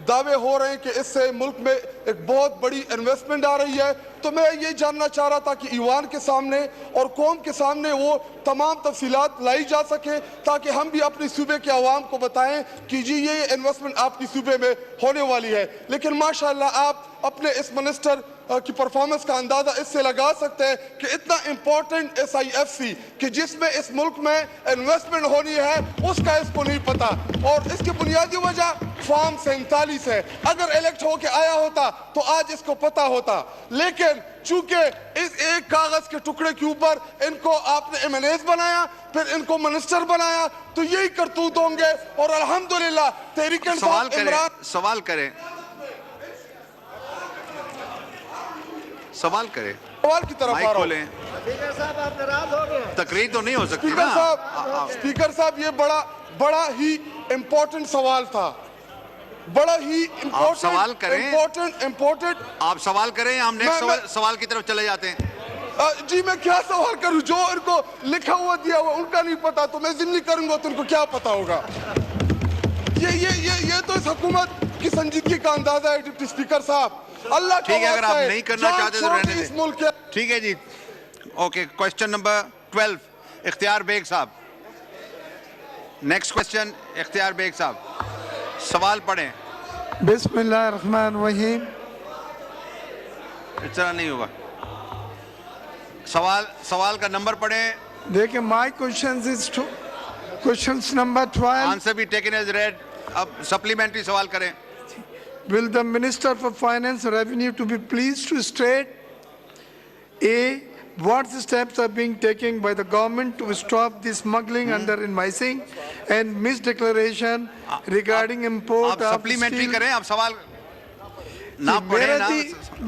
दावे हो रहे हैं कि इससे मुल्क में एक बहुत बड़ी इन्वेस्टमेंट आ रही है। तो मैं ये जानना चाह रहा था कि ईवान के सामने और कौम के सामने वो तमाम तफसीलात लाई जा सके ताकि हम भी अपने सूबे के अवाम को बताएं कि जी ये इन्वेस्टमेंट आपकी सूबे में होने वाली है। लेकिन माशाल्लाह आप अपने इस मिनिस्टर की परफॉर्मेंस का अंदाजा इससे लगा सकते हैं कि इतना इम्पोर्टेंट SIFC कि जिसमें इस मुल्क में इन्वेस्टमेंट होनी है उसका इसको नहीं पता, और इसकी बुनियादी वजह फॉर्म 47 है। अगर इलेक्ट होके आया होता तो आज इसको पता होता, लेकिन चूंकि इस एक कागज के टुकड़े के ऊपर इनको आपने MNAs बनाया, फिर इनको मिनिस्टर बनाया, तो यही करतूत होंगे। और अल्हम्दुलिल्लाह तहरीक इंसाफ सवाल करें सवाल की तरफ आ रहा हूं। स्पीकर साहब आप नाराज हो गए। तकरीर तो नहीं हो सकती ना। स्पीकर साहब ये बड़ा ही इम्पोर्टेंट सवाल था, बड़ा ही आप सवाल करें। इम्पोर्टेंट आप सवाल करें, हम नेक्स्ट सवाल की तरफ चले जाते हैं। जी मैं क्या सवाल करूं, जो इनको लिखा हुआ दिया हुआ उनका नहीं पता तो मैं जिम्मी करूंगा तो इनको क्या पता होगा। ये तो इस हुकूमत की संजीदगी का अंदाजा है डिप्टी स्पीकर साहब। अल्लाह ठीक है, अगर आप नहीं करना चाहते तो रहने दें। ठीक है जी, ओके। क्वेश्चन नंबर 12 इख्तियार बेग साहब। नेक्स्ट क्वेश्चन इख्तियार बेग साहब, सवाल पढ़ें। बिस्मिल्लाहिर्रहमानिर्रहीम। इस तरह नहीं होगा। सवाल का नंबर पढ़ें। देखिए, my questions is questions number 12। Answer भी टेकन एज रेड। अब सप्लीमेंट्री सवाल करें। Will the Minister for Finance and Revenue to be pleased to state A. What steps are being taken by the government to stop the smuggling under invoicing and misdeclaration regarding import आप of supplementary steel? करें, आप सवाल ना पढ़ें ना।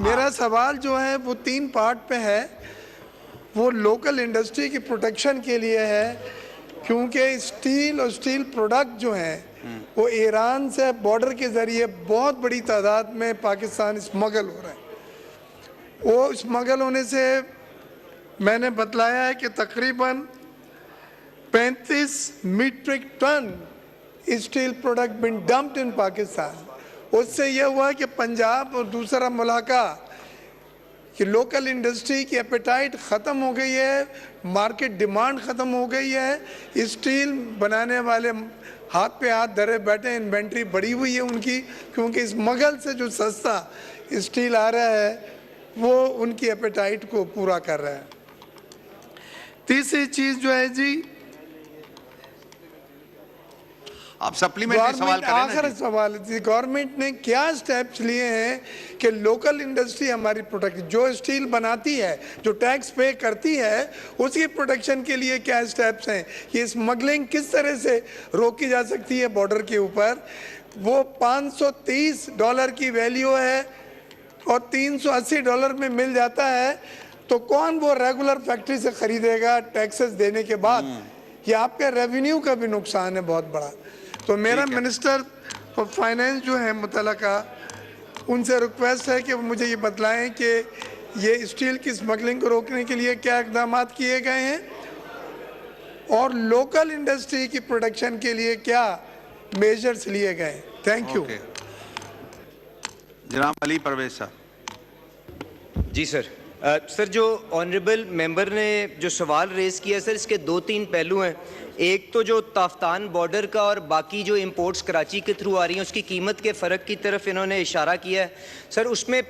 मेरा सवाल जो है वो 3 पार्ट पे है। वो लोकल इंडस्ट्री की प्रोटेक्शन के लिए है, क्योंकि स्टील और स्टील प्रोडक्ट जो हैं वो ईरान से बॉर्डर के ज़रिए बहुत बड़ी तादाद में पाकिस्तान स्मगल हो रहे हैं। वो स्मगल होने से मैंने बतलाया है कि तकरीबन 35 मीट्रिक टन स्टील प्रोडक्ट बिन डम्प्ड इन पाकिस्तान। उससे यह हुआ कि पंजाब और दूसरा मुलाका कि लोकल इंडस्ट्री की एपेटाइट ख़त्म हो गई है, मार्केट डिमांड ख़त्म हो गई है। स्टील बनाने वाले हाथ पे हाथ धरे बैठे, इन्वेंट्री बढ़ी हुई है उनकी, क्योंकि स्मगल से जो सस्ता स्टील आ रहा है वो उनकी एपेटाइट को पूरा कर रहा है। तीसरी चीज़ जो है जी, आप सप्लीमेंट्री सवाल करें। आखिर सवाल है, गवर्नमेंट ने क्या स्टेप्स लिए हैं कि लोकल इंडस्ट्री हमारी प्रोटेक्ट, जो स्टील बनाती है, जो टैक्स पे करती है, उसकी प्रोटेक्शन के लिए क्या स्टेप्स हैं? ये स्मगलिंग किस तरह से रोकी जा सकती है बॉर्डर के ऊपर? वो $530 की वैल्यू है और $380 में मिल जाता है, तो कौन वो रेगुलर फैक्ट्री से खरीदेगा टैक्सेस देने के बाद? ये आपके रेवेन्यू का भी नुकसान है बहुत बड़ा। तो मेरा मिनिस्टर फॉर फाइनेंस जो है मुतलका, उनसे रिक्वेस्ट है कि वो मुझे ये बतलाएं कि ये स्टील की स्मगलिंग को रोकने के लिए क्या इक़दाम किए गए हैं और लोकल इंडस्ट्री की प्रोटेक्शन के लिए क्या मेजर्स लिए गए हैं। Thank you. जनाब अली परवेज साहब। जी सर। सर, जो ऑनरेबल मेंबर ने जो सवाल रेज़ किया सर, इसके 2-3 पहलू हैं। एक तो जो ताफ्तान बॉर्डर का और बाकी जो इंपोर्ट्स कराची के थ्रू आ रही हैं उसकी कीमत के फ़र्क की तरफ इन्होंने इशारा किया है। सर, उसमें